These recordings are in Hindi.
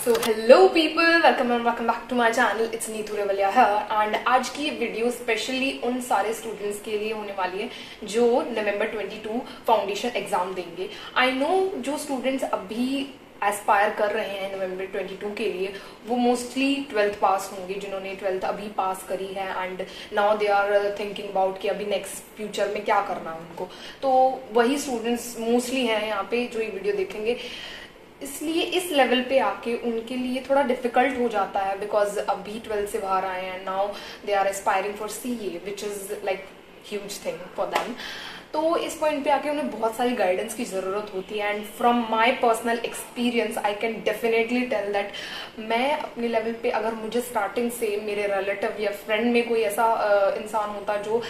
So hello people, welcome back to my channel. It's Neetu Revaliya है एंड आज की वीडियो स्पेशली उन सारे स्टूडेंट्स के लिए होने वाली है जो नवंबर 22 फाउंडेशन एग्जाम देंगे। आई नो जो स्टूडेंट्स अभी एस्पायर कर रहे हैं नवंबर 22 के लिए, वो मोस्टली 12th पास होंगे, जिन्होंने 12th अभी पास करी है and now they are thinking about कि अभी नेक्स्ट फ्यूचर में क्या करना है उनको। तो वही स्टूडेंट्स मोस्टली हैं यहाँ पे जो ये वीडियो देखेंगे। इसलिए इस लेवल पे आके उनके लिए थोड़ा डिफिकल्ट हो जाता है बिकॉज अभी 12th से बाहर आए हैं, now they are aspiring for CA which is like huge thing for them. तो इस पॉइंट पे आके उन्हें बहुत सारी गाइडेंस की जरूरत होती है and from my personal experience I can definitely tell that मैं अपने लेवल पे अगर मुझे स्टार्टिंग से मेरे रिलेटिव या फ्रेंड में कोई ऐसा इंसान होता जो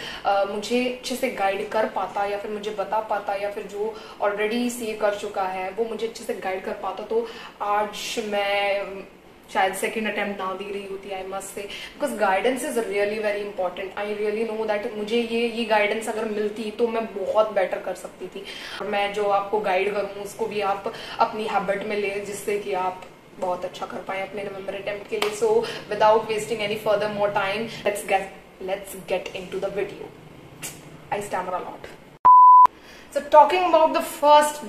मुझे अच्छे से गाइड कर पाता या फिर मुझे बता पाता या फिर जो ऑलरेडी सीए कर चुका है वो मुझे अच्छे से गाइड कर पाता, तो आज मैं शायद सेकेंड अटेम्प्ट ना दे रही होती। I must say because guidance is really very important. I really know that मुझे ये गाइडेंस अगर मिलती तो मैं बहुत बेटर कर सकती थी। और मैं जो आपको गाइड करूँ उसको भी आप अपनी हैबिट में ले जिससे कि आप बहुत अच्छा कर पाए अपने नवंबर अटेम्प्ट के लिए। So without wasting any further more time let's get into the video. I stammer a lot. So talking about the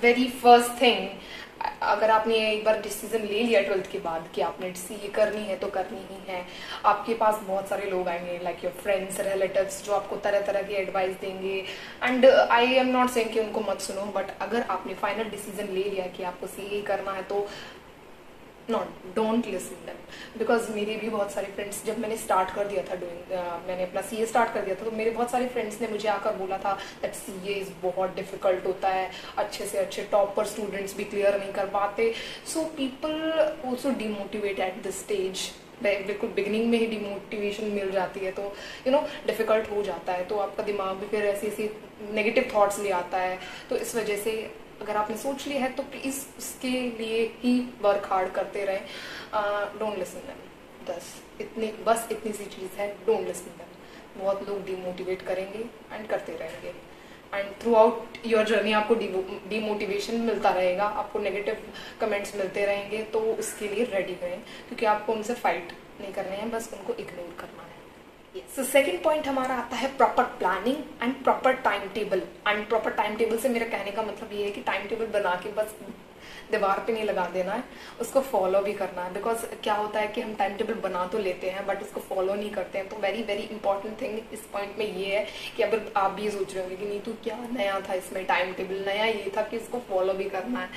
very first thing, अगर आपने एक बार डिसीजन ले लिया 12th के बाद कि आपने सीए करनी है तो करनी ही है, आपके पास बहुत सारे लोग आएंगे लाइक योर फ्रेंड्स रिलेटिव्स जो आपको तरह तरह की एडवाइस देंगे and I am not saying कि उनको मत सुनो, बट अगर आपने फाइनल डिसीजन ले लिया कि आपको सीए करना है तो डोंट लिसन देम। बिकॉज मेरे भी बहुत सारे फ्रेंड्स, जब मैंने स्टार्ट कर दिया था मैंने अपना सीए स्टार्ट कर दिया था, तो मेरे बहुत सारे फ्रेंड्स ने मुझे आकर बोला था दैट सीए इज बहुत डिफिकल्ट होता है, अच्छे से अच्छे टॉपर स्टूडेंट्स भी क्लियर नहीं कर पाते। So people also demotivate at this stage. बिल्कुल बिगिनिंग में ही डिमोटिवेशन मिल जाती है तो डिफिकल्ट हो जाता है, तो आपका दिमाग भी फिर ऐसी ऐसी नेगेटिव थॉट्स ले आता है। तो इस वजह से अगर आपने सोच लिया है तो प्लीज उसके लिए ही वर्क हार्ड करते रहें। Don't listen them. बस इतनी सी चीज है, डोंट लिसन देम। बहुत लोग डिमोटिवेट करेंगे एंड करते रहेंगे and through out your journey आपको डिमोटिवेशन मिलता रहेगा, आपको नेगेटिव कमेंट्स मिलते रहेंगे। तो उसके लिए रेडी रहें क्योंकि आपको उनसे फाइट नहीं करने हैं, बस उनको इग्नोर करना है। सो सेकेंड पॉइंट हमारा आता है proper planning and proper time table. And proper time table से मेरा कहने का मतलब ये है कि टाइम टेबल बना के बस दीवार पे नहीं लगा देना है, उसको फॉलो भी करना है। बिकॉज क्या होता है कि हम टाइम टेबल बना तो लेते हैं बट उसको फॉलो नहीं करते हैं। तो वेरी वेरी इंपॉर्टेंट थिंग इस पॉइंट में ये है कि अगर आप भी सोच रहे होंगे कि नीतू क्या नया था इसमें, टाइम टेबल नया ये था कि इसको फॉलो भी करना है।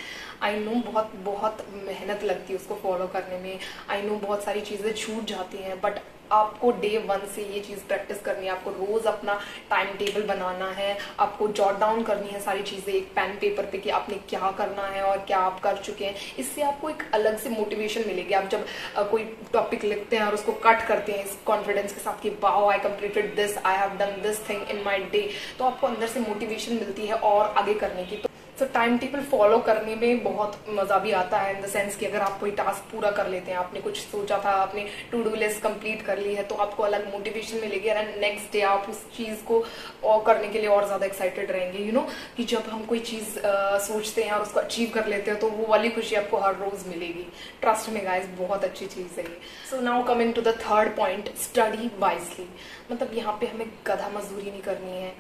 आई नो बहुत बहुत मेहनत लगती है उसको फॉलो करने में। आई नो बहुत सारी चीजें छूट जाती हैं, बट आपको डे 1 से ये चीज प्रैक्टिस करनी है। आपको रोज अपना टाइम टेबल बनाना है, आपको जॉट डाउन करनी है सारी चीजें एक पेन पेपर पे कि आपने क्या करना है और क्या आप कर चुके हैं। इससे आपको एक अलग से मोटिवेशन मिलेगी। आप जब कोई टॉपिक लिखते हैं और उसको कट करते हैं इस कॉन्फिडेंस के साथ कि wow I completed this, I have done this thing in my day, तो आपको अंदर से मोटिवेशन मिलती है और आगे करने की। तो टाइम टेबल फॉलो करने में बहुत मजा भी आता है इन द सेंस कि अगर आप कोई टास्क पूरा कर लेते हैं, आपने कुछ सोचा था, आपने टू डू लिस्ट कंप्लीट कर ली है, तो आपको अलग मोटिवेशन मिलेगी एंड नेक्स्ट डे आप उस चीज को और करने के लिए और ज्यादा एक्साइटेड रहेंगे। कि जब हम कोई चीज सोचते हैं और उसको अचीव कर लेते हैं तो वो वाली खुशी आपको हर रोज मिलेगी। ट्रस्ट में गाइस, बहुत अच्छी चीज है ये। So now coming to the third point, study wisely. मतलब यहाँ पे हमें गधा मजदूरी नहीं करनी है।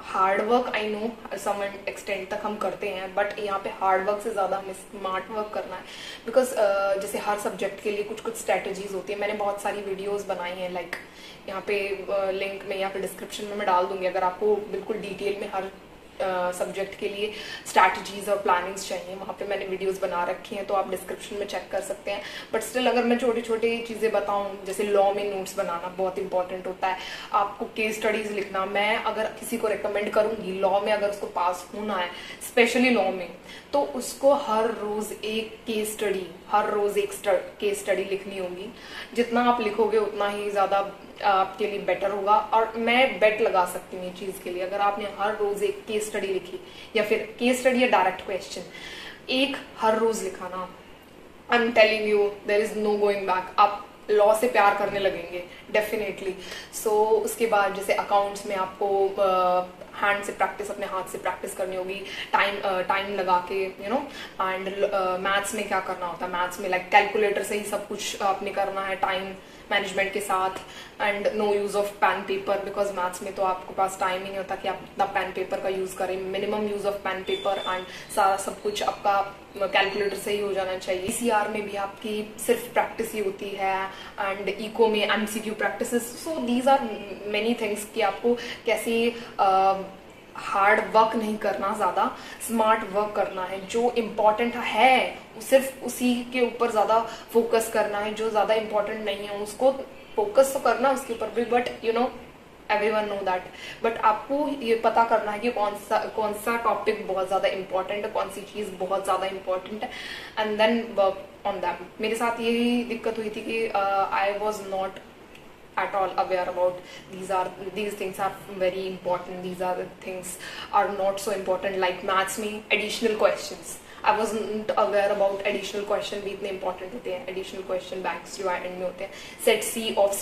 Hard work I know some extent तक हम करते हैं, बट यहाँ पे हार्ड वर्क से ज्यादा हमें स्मार्ट वर्क करना है। बिकॉज जैसे हर सब्जेक्ट के लिए कुछ कुछ स्ट्रेटजीज होती है। मैंने बहुत सारी वीडियोस बनाई हैं, लाइक यहाँ पे लिंक में या फिर डिस्क्रिप्शन में मैं डाल दूंगी। अगर आपको बिल्कुल डिटेल में हर सब्जेक्ट के लिए स्ट्रैटेजीज और प्लानिंग्स चाहिए, वहाँ पे मैंने वीडियोस बना रखी हैं, तो आप डिस्क्रिप्शन में चेक कर सकते हैं। बट स्टिल अगर मैं छोटी छोटी चीजें बताऊं, जैसे लॉ में नोट्स बनाना बहुत इंपॉर्टेंट होता है, आपको केस स्टडीज लिखना। मैं अगर किसी को रिकमेंड करूंगी लॉ में, अगर उसको पास होना है स्पेशली लॉ में, तो उसको हर रोज एक केस स्टडी लिखनी होगी। जितना आप लिखोगे उतना ही ज्यादा आपके लिए बेटर होगा। और मैं बेट लगा सकती हूँ ये चीज के लिए, अगर आपने हर रोज एक केस स्टडी लिखी या फिर केस स्टडी या डायरेक्ट क्वेश्चन एक हर रोज लिखाना, I am telling you there is no going back. आप लॉ से प्यार करने लगेंगे डेफिनेटली। सो उसके बाद जैसे अकाउंट्स में आपको हैंड से प्रैक्टिस, अपने हाथ से प्रैक्टिस करनी होगी, टाइम लगा के, यू नो। एंड मैथ्स में क्या करना होता है, मैथ्स में लाइक कैलकुलेटर से ही सब कुछ आपने करना है टाइम मैनेजमेंट के साथ। And no use of pen paper, because maths में तो आपके पास टाइम ही नहीं होता कि आप इतना पेन पेपर का यूज करें। Minimum use of pen paper and सारा सब कुछ आपका कैलकुलेटर से ही हो जाना चाहिए। ईसीआर में भी आपकी सिर्फ प्रैक्टिस ही होती है, एंड इको में MCQ practices. So these are many things कि आपको कैसे हार्ड वर्क नहीं करना, ज्यादा स्मार्ट वर्क करना है। जो इम्पोर्टेंट है सिर्फ उसी के ऊपर ज्यादा फोकस करना है, जो ज्यादा इम्पोर्टेंट नहीं है उसको फोकस तो करना उसके ऊपर भी, but you know everyone know that. But आपको ये पता करना है कि कौन सा टॉपिक बहुत ज्यादा इंपॉर्टेंट है, कौन सी चीज बहुत ज्यादा इंपॉर्टेंट है, and then work on that. मेरे साथ यही दिक्कत हुई थी कि I was not at all aware about these things are very important, these are the things are not so important, like maths में additional questions I wasn't aware about additional question भी इतने important होते हैं। additional question banks जो एंड में होते हैं। set C of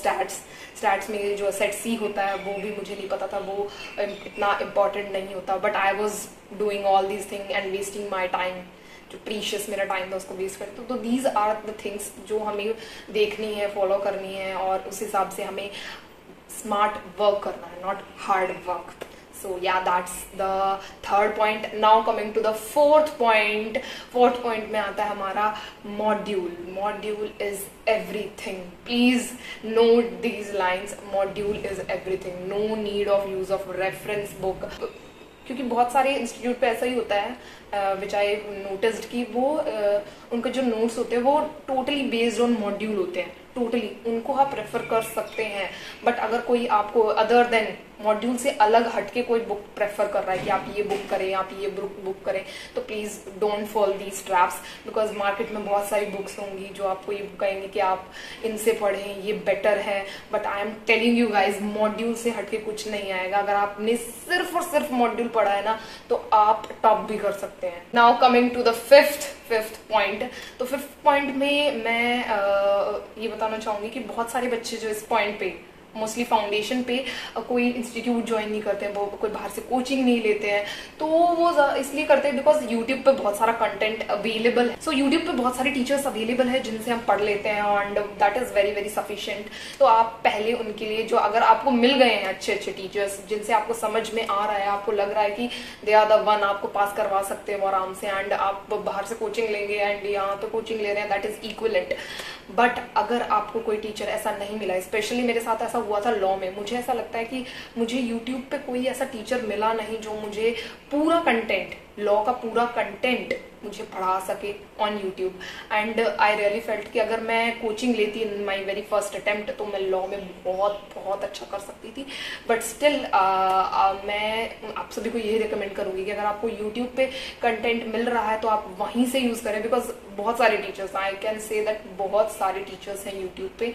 stats में जो set C होता है वो भी मुझे नहीं पता था, वो इतना important नहीं होता, but I was doing all these things and wasting my time, जो प्रीशियस मेरा टाइम था उसको वेस्ट करते। तो दीज आर द थिंग्स जो हमें देखनी है, फॉलो करनी है, और उस हिसाब से हमें स्मार्ट वर्क करना है, not hard work. So yeah that's the third point. Now coming to the fourth point में आता है हमारा module. Module is everything, please note these lines, module is everything. No need of use of reference book, क्योंकि बहुत सारे इंस्टीट्यूट पे ऐसा ही होता है, विच आई नोटिस्ड कि वो उनके जो नोट्स होते हैं वो टोटली बेस्ड ऑन मॉड्यूल होते हैं, टोटली उनको आप प्रेफर कर सकते हैं। बट अगर कोई आपको अदर देन मॉड्यूल से अलग हटके कोई बुक प्रेफर कर रहा है कि आप ये बुक करें, आप ये बुक करें, तो please don't fall these traps, because market में बहुत सारी बुक्स होंगी जो आपको ये कहेंगे कि आप इनसे पढ़ें, ये बेटर है। But I am telling you guys, module से हटके कुछ नहीं आएगा। अगर आपने सिर्फ और सिर्फ मॉड्यूल पढ़ा है ना, तो आप टॉप भी कर सकते हैं। Now coming to the fifth point. तो फिफ्थ पॉइंट में मैं ये बताना चाहूंगी कि बहुत सारे बच्चे जो इस पॉइंट पे मोस्टली फाउंडेशन पे कोई इंस्टीट्यूट ज्वाइन नहीं करते हैं, वो कोई बाहर से कोचिंग नहीं लेते हैं, तो वो इसलिए करते हैं बिकॉज यूट्यूब पे बहुत सारा कंटेंट अवेलेबल है। सो यूट्यूब पे बहुत सारे टीचर्स अवेलेबल है जिनसे हम पढ़ लेते हैं, and that is very very sufficient. तो आप पहले उनके लिए, जो अगर आपको मिल गए हैं अच्छे अच्छे टीचर्स जिनसे आपको समझ में आ रहा है, आपको लग रहा है कि दे आर द वन, आपको पास करवा सकते हैं वो आराम से, एंड आप बाहर से कोचिंग लेंगे एंड यहाँ तो कोचिंग ले रहे हैं, दैट इज इक्विवेलेंट। बट अगर आपको कोई टीचर ऐसा नहीं मिला, स्पेशली मेरे साथ ऐसा हुआ था लॉ में, मुझे ऐसा लगता है कि मुझे यूट्यूब पे कोई ऐसा टीचर मिला नहीं जो मुझे पूरा कंटेंट, लॉ का पूरा कंटेंट मुझे पढ़ा सके on YouTube. And I really felt कि अगर मैं कोचिंग लेती इन माई वेरी फर्स्ट अटेम्प्ट तो मैं लॉ में बहुत अच्छा कर सकती थी। बट स्टिल मैं आप सभी को यही रिकमेंड करूंगी कि अगर आपको यूट्यूब पे कंटेंट मिल रहा है तो आप वहीं से यूज करें, बिकॉज बहुत सारे teachers, I can say that बहुत सारे टीचर्स हैं यूट्यूब पे।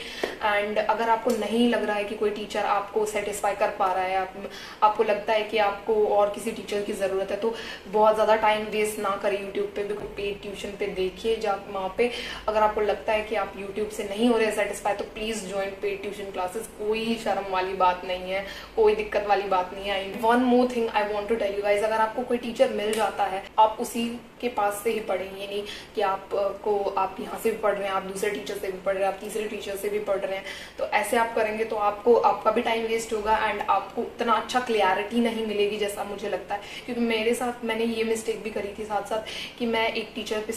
एंड अगर आपको नहीं लग रहा है कि कोई टीचर आपको सेटिस्फाई कर पा रहा है, आपको लगता है कि आपको और किसी टीचर की जरूरत है, तो बहुत ज्यादा टाइम वेस्ट ना करें यूट्यूब पे, पेड ट्यूशन पे देखिए जा वहाँ पे। अगर आपको लगता है कि आप यूट्यूब से नहीं हो रहे सेटिस्फाई, तो please join paid tuition classes. कोई शर्म वाली बात नहीं है, कोई दिक्कत वाली बात नहीं है। One more thing I want to tell you guys, अगर आपको कोई टीचर मिल जाता है, आप उसी के पास से ही पढ़ें। ये नहीं कि आप यहाँ से भी पढ़ रहे हैं, आप दूसरे टीचर से भी पढ़ रहे हैं, आप तीसरे टीचर से भी पढ़ रहे हैं, तो ऐसे आप करेंगे तो आपका भी टाइम वेस्ट होगा, एंड आपको उतना अच्छा क्लियरिटी नहीं मिलेगी जैसा मुझे लगता है। क्योंकि मेरे साथ मैंने ये मिस्टेक भी करी थी साथ साथ कि मैं एक टीचर पे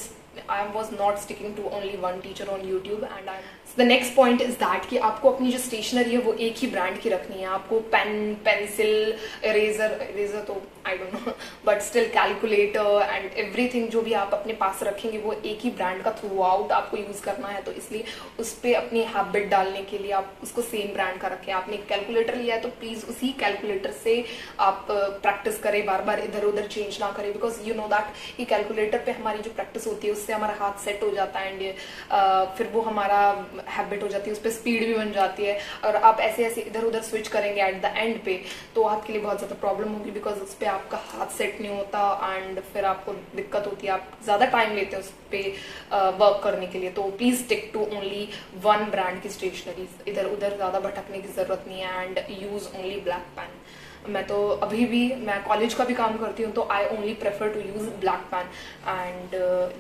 I was not sticking to only one teacher on YouTube, and the next point is that कि आपको अपनी जो स्टेशनरी है वो एक ही ब्रांड की रखनी है। आपको पेन, पेंसिल, इरेजर तो I don't know, but still calculator and everything जो भी आप अपने पास रखेंगे वो एक ही ब्रांड का थ्रू आउट आपको यूज करना है। तो इसलिए उस पर अपनी हैबिट डालने के लिए आप उसको सेम ब्रांड का रखें। आपने कैलकुलेटर लिया है तो प्लीज उसी कैलकुलेटर से आप प्रैक्टिस करें, बार बार इधर उधर चेंज ना करें, बिकॉज यू नो दैट कि कैलकुलेटर पे हमारी जो प्रैक्टिस होती है उससे हमारा हाथ सेट हो जाता है, एंड फिर वो हमारा हैबिट हो जाती है, उस पर स्पीड भी बन जाती है। और आप ऐसे ऐसे इधर उधर स्विच करेंगे एट द एंड पे तो आपके लिए बहुत ज्यादा प्रॉब्लम होगी, बिकॉज उस पर आपका हाथ सेट नहीं होता एंड फिर आपको दिक्कत होती है, आप ज्यादा टाइम लेते हैं उस पर वर्क करने के लिए। तो please stick to only one brand की स्टेशनरी, इधर उधर ज्यादा भटकने की जरूरत नहीं है, and use only black pen. मैं तो अभी भी मैं कॉलेज का भी काम करती हूँ, तो I only prefer to use black pen and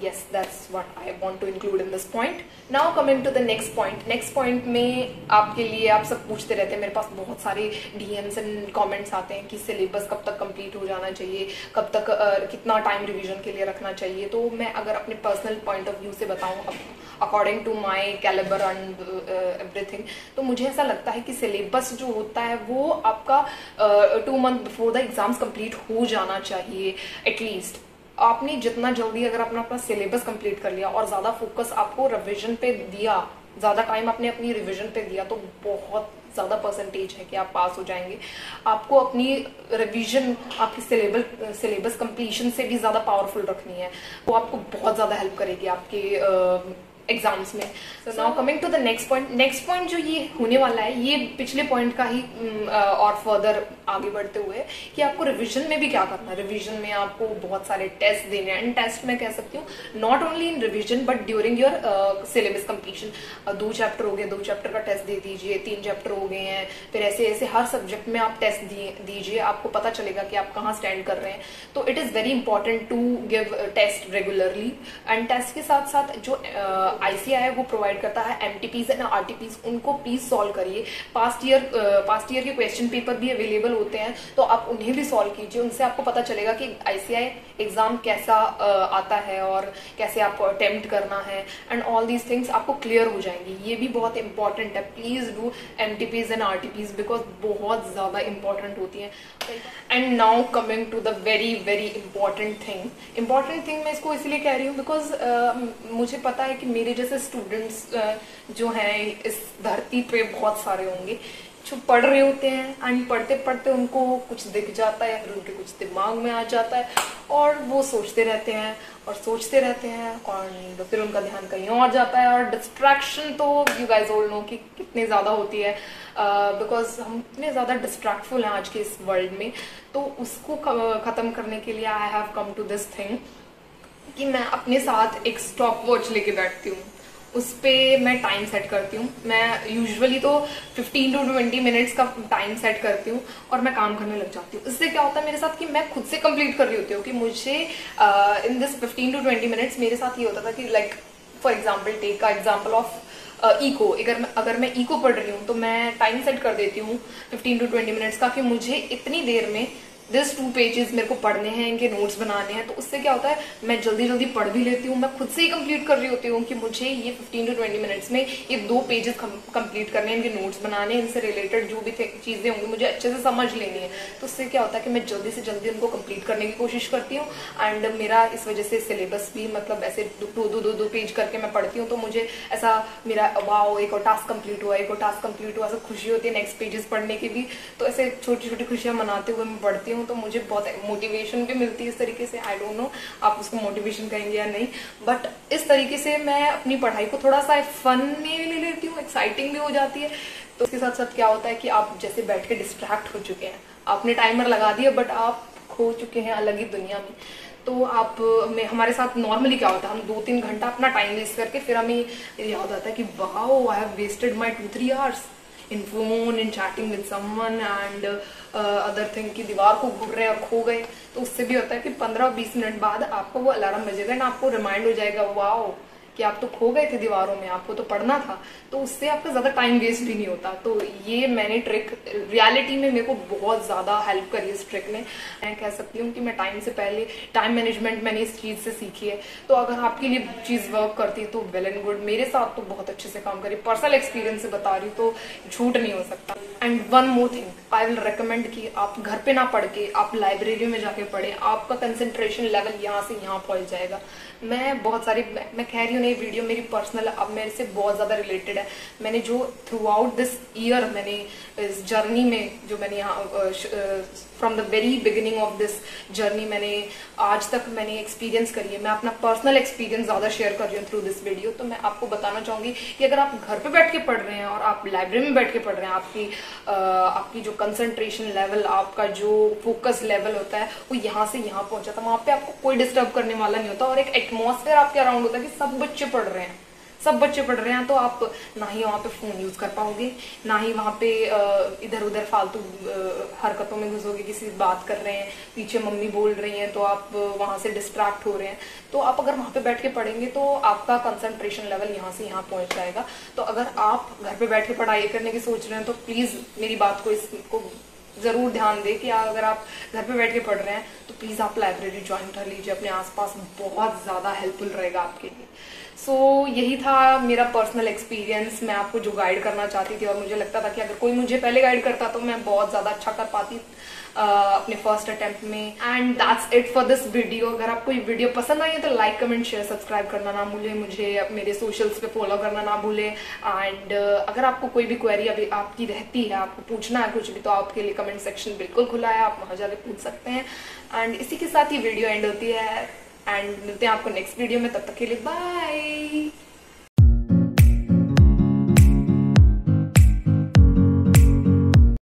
yes that's what I want to include in this point. Now coming to the next point. Next point में आपके लिए, आप सब पूछते रहते हैं, मेरे पास बहुत सारे डीएम्स एंड कमेंट्स आते हैं कि सिलेबस कब तक कंप्लीट हो जाना चाहिए, कब तक कितना टाइम रिवीजन के लिए रखना चाहिए। तो मैं अगर अपने पर्सनल पॉइंट ऑफ व्यू से बताऊं, according to my calibre and everything, तो मुझे ऐसा लगता है कि सिलेबस जो होता है वो आपका 2 month before the exams complete हो जाना चाहिए एटलीस्ट। आपने जितना जल्दी अगर अपना सिलेबस कंप्लीट कर लिया और ज्यादा फोकस आपको रिवीजन पे दिया, ज्यादा टाइम आपने अपनी रिवीजन पे दिया, तो बहुत ज्यादा परसेंटेज है कि आप पास हो जाएंगे। आपको अपनी रिवीजन आपकी सिलेबस कंप्लीशन से भी ज्यादा पावरफुल रखनी है, वो आपको बहुत ज्यादा हेल्प करेगी आपके एग्जाम्स में। तो now coming to the next point. Next point जो ये होने वाला है, ये पिछले पॉइंट का ही और फर्दर आगे बढ़ते हुए कि आपको रिवीजन में भी क्या करना है। रिवीजन में आपको बहुत सारे टेस्ट देने हैं, एंड टेस्ट मैं कह सकती हूँ not only in revision but during your syllabus completion. 2 chapter हो गए, 2 चैप्टर का टेस्ट दे दीजिए, 3 चैप्टर हो गए हैं, फिर ऐसे ऐसे हर सब्जेक्ट में आप टेस्ट दीजिए, आपको पता चलेगा कि आप कहाँ स्टैंड कर रहे हैं। तो it is very important to give test regularly. And test के साथ साथ जो ICAI वो प्रोवाइड करता है MTPs एंड RTPs, उनको प्लीज सॉल्व करिए। पास्ट ईयर के क्वेश्चन पेपर भी अवेलेबल होते हैं, तो आप उन्हें भी सॉल्व कीजिए। उनसे आपको पता चलेगा कि ICAI एग्जाम कैसा आता है और कैसे आपको अटेम्प्ट करना है, एंड ऑल दीज थिंग्स आपको क्लियर हो जाएंगी। ये भी बहुत इंपॉर्टेंट है। Please do MTPs and RTPs because बहुत ज्यादा इंपॉर्टेंट होती है। And now coming to the very very important thing मैं इसको इसलिए कह रही हूँ बिकॉज मुझे पता है कि मेरे जैसे स्टूडेंट्स जो हैं इस धरती पे बहुत सारे होंगे जो पढ़ रहे होते हैं, एंड पढ़ते पढ़ते उनको कुछ दिख जाता है, फिर उनके कुछ दिमाग में आ जाता है और वो सोचते रहते हैं और फिर उनका ध्यान कहीं और जाता है। और डिस्ट्रैक्शन तो यू गाइज ऑल नो कि कितनी ज्यादा होती है, बिकॉज हम इतने ज्यादा डिस्ट्रैक्टफुल हैं आज के इस वर्ल्ड में। तो उसको खत्म करने के लिए I have come to this thing कि मैं अपने साथ एक स्टॉप वॉच लेके बैठती हूँ, उस पर मैं टाइम सेट करती हूँ। मैं यूजुअली तो 15 to 20 मिनट्स का टाइम सेट करती हूँ और मैं काम करने लग जाती हूँ। इससे क्या होता है मेरे साथ कि मैं खुद से कंप्लीट कर रही होती हूँ कि मुझे इन दिस 15 to 20 मिनट्स मेरे साथ ये होता था कि लाइक फॉर एग्जाम्पल टेक का एग्जाम्पल ऑफ इको। अगर मैं इको पढ़ रही हूँ तो मैं टाइम सेट कर देती हूँ 15 to 20 मिनट्स का कि मुझे इतनी देर में दिस 2 पेजेस मेरे को पढ़ने हैं, इनके नोट्स बनाने हैं। तो उससे क्या होता है मैं जल्दी जल्दी पढ़ भी लेती हूँ, मैं खुद से ही कंप्लीट कर रही होती हूँ कि मुझे ये 15 to 20 मिनट्स में ये 2 पेजेस कंप्लीट करने हैं, इनके नोट्स बनाने हैं, इनसे रिलेटेड जो भी चीजें होंगी मुझे अच्छे से समझ लेनी है। तो उससे क्या होता है कि मैं जल्दी से जल्दी उनको कंप्लीट करने की कोशिश करती हूँ, एंड मेरा इस वजह से सिलेबस भी मतलब ऐसे 2 पेज करके मैं पढ़ती हूँ, तो मुझे ऐसा मेरा वाओ एक और टास्क कंप्लीट हुआ, ऐसा खुशी होती है नेक्स्ट पेजेस पढ़ने की भी। तो ऐसे छोटी छोटी खुशियां मनाते हुए मैं पढ़ती हूँ, तो मुझे बहुत मोटिवेशन भी मिलती है इस तरीके से। आई डोंट नो आप उसको मोटिवेशन कहेंगे या नहीं, बट इस तरीके से मैं अपनी पढ़ाई को थोड़ा सा फन में ले लेती हूँ, एक्साइटिंग भी हो जाती है। तो उसके साथ साथ क्या होता है कि आप जैसे बैठ के डिस्ट्रैक्ट हो चुके हैं, आपने टाइमर लगा दिया बट आप खो चुके हैं अलग ही दुनिया में। तो आप हमारे साथ नॉर्मली क्या होता है, हम 2-3 घंटा अपना टाइम वेस्ट करके फिर हमें याद आता है कि wow I have wasted my 2-3 hours in phone, in chatting with someone and other thing की दीवार को घूर रहे और खो गए। तो उससे भी होता है कि 15-20 मिनट बाद आपको वो अलार्म बजेगा एंड आपको रिमाइंड हो जाएगा वाओ कि आप तो खो गए थे दीवारों में, आपको तो पढ़ना था। तो उससे आपका ज्यादा टाइम वेस्ट भी नहीं होता। तो ये मैंने ट्रिक रियलिटी में मेरे को बहुत ज्यादा हेल्प करी इस ट्रिक ने। मैं कह सकती हूँ कि मैं टाइम से पहले टाइम मैनेजमेंट मैंने इस चीज से सीखी है। तो अगर आपके लिए चीज वर्क करती है तो वेल एंड गुड, मेरे साथ तो बहुत अच्छे से काम करी, पर्सनल एक्सपीरियंस से बता रही तो झूठ नहीं हो सकता। And one more thing I will recommend कि आप घर पे ना पढ़ के आप लाइब्रेरी में जाके पढ़े, आपका कंसेंट्रेशन लेवल यहाँ से यहाँ पहुंच जाएगा। मैं कह रही हूँ नहीं, वीडियो मेरी पर्सनल अब मेरे से बहुत ज्यादा रिलेटेड है। मैंने जो थ्रू आउट दिस ईयर मैंने इस जर्नी में जो मैंने यहाँ from the very beginning of this journey मैंने आज तक मैंने एक्सपीरियंस करी है। मैं अपना पर्सनल एक्सपीरियंस ज्यादा शेयर कर रही हूँ थ्रू दिस वीडियो। तो मैं आपको बताना चाहूंगी कि अगर आप घर पे बैठ के पढ़ रहे हैं और आप लाइब्रेरी में बैठ के पढ़ रहे हैं, आपकी जो कंसंट्रेशन लेवल, आपका जो फोकस लेवल होता है वो यहाँ से यहाँ पहुंचा था। वहां पे आपको कोई डिस्टर्ब करने वाला नहीं होता और एक एटमॉस्फेयर आपके अराउंड होता है कि सब बच्चे पढ़ रहे हैं, सब बच्चे पढ़ रहे हैं, तो आप ना ही वहाँ पे फोन यूज कर पाओगे, ना ही वहाँ पे इधर उधर फालतू हरकतों में घुसोगे, किसी से बात कर रहे हैं, पीछे मम्मी बोल रही हैं तो आप वहाँ से डिस्ट्रैक्ट हो रहे हैं। तो आप अगर वहाँ पे बैठ के पढ़ेंगे तो आपका कंसंट्रेशन लेवल यहाँ से यहाँ पहुंच जाएगा। तो अगर आप घर पे बैठ के पढ़ाई करने की सोच रहे हैं तो प्लीज मेरी बात को इसको जरूर ध्यान दें कि अगर आप घर पे बैठ के पढ़ रहे हैं तो प्लीज आप लाइब्रेरी ज्वाइन कर लीजिए अपने आसपास, बहुत ज्यादा हेल्पफुल रहेगा आपके लिए। सो यही था मेरा पर्सनल एक्सपीरियंस, मैं आपको जो गाइड करना चाहती थी, और मुझे लगता था कि अगर कोई मुझे पहले गाइड करता तो मैं बहुत ज्यादा अच्छा कर पाती अपने फर्स्ट अटेम्प्ट में। And that's it for this video. अगर आपको ये वीडियो पसंद आई है तो लाइक कमेंट शेयर सब्सक्राइब करना ना भूलें, मुझे मेरे सोशल्स पे फॉलो करना ना भूलें। एंड अगर आपको कोई भी क्वेरी अभी आपकी रहती है, आपको पूछना है कुछ भी, तो आपके लिए कमेंट सेक्शन बिल्कुल खुला है, आप वहां जाके पूछ सकते हैं। एंड इसी के साथ ये वीडियो एंड होती है, एंड मिलते हैं आपको नेक्स्ट वीडियो में, तब तक के लिए बाय।